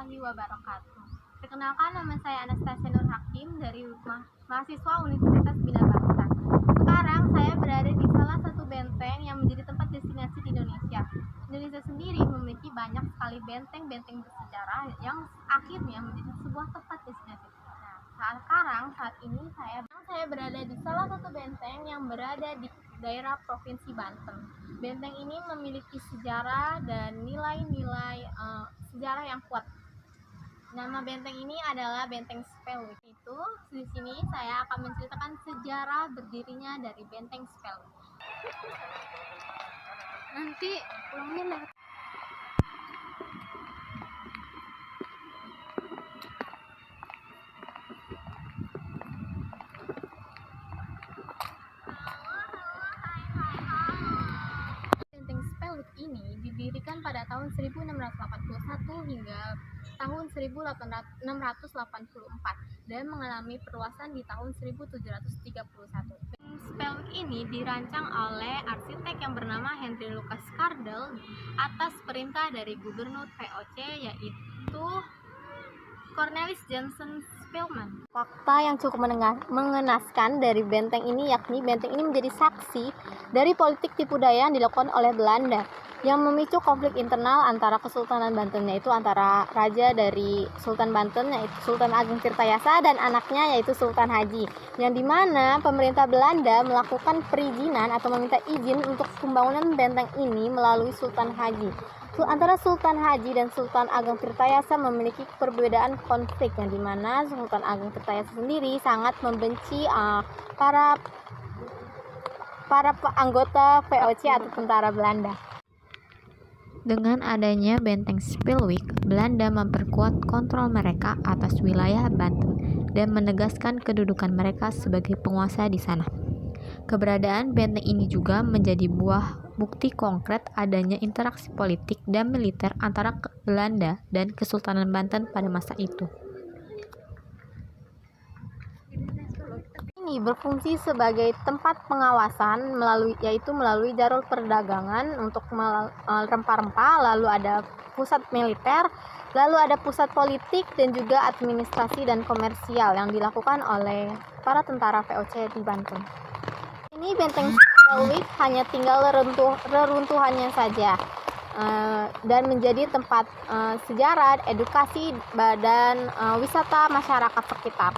warahmatullahi wabarakatuh. Perkenalkan, nama saya Anastasia Nur Hakim dari mahasiswa Universitas Bina Bangsa. Sekarang saya berada di salah satu benteng yang menjadi tempat destinasi di Indonesia. Indonesia sendiri memiliki banyak sekali benteng-benteng bersejarah yang akhirnya menjadi sebuah tempat destinasi. Saat ini saya berada di salah satu benteng yang berada di daerah Provinsi Banten. Benteng ini memiliki sejarah dan nilai-nilai sejarah yang kuat. Nama benteng ini adalah Benteng Spelwick. Di sini saya akan menceritakan sejarah berdirinya dari Benteng Spelwick. Nanti pulangnya lewat. Benteng Spelwick ini didirikan pada tahun 1681 hingga tahun 1684 dan mengalami perluasan di tahun 1731. Spelwick ini dirancang oleh arsitek yang bernama Henry Lucas Cardell atas perintah dari Gubernur VOC yaitu Cornelis Johnson Spelman. Fakta yang cukup mengenaskan dari benteng ini yakni benteng ini menjadi saksi dari politik tipu daya yang dilakukan oleh Belanda yang memicu konflik internal antara Kesultanan Banten, yaitu antara raja dari Sultan Banten yaitu Sultan Ageng Tirtayasa dan anaknya yaitu Sultan Haji, yang dimana pemerintah Belanda melakukan perizinan atau meminta izin untuk pembangunan benteng ini melalui Sultan Haji. Antara Sultan Haji dan Sultan Ageng Tirtayasa memiliki perbedaan konflik, yang dimana Sultan Ageng Tirtayasa sendiri sangat membenci para anggota VOC atau tentara Belanda. Dengan adanya Benteng Spelwick, Belanda memperkuat kontrol mereka atas wilayah Banten dan menegaskan kedudukan mereka sebagai penguasa di sana. Keberadaan benteng ini juga menjadi buah bukti konkret adanya interaksi politik dan militer antara Belanda dan Kesultanan Banten pada masa itu. Ini berfungsi sebagai tempat pengawasan melalui jalur perdagangan untuk rempah-rempah, lalu ada pusat militer, lalu ada pusat politik dan juga administrasi dan komersial yang dilakukan oleh para tentara VOC di Banten. Ini benteng Spelwick hanya tinggal reruntuhannya saja dan menjadi tempat sejarah, edukasi, dan wisata masyarakat sekitar.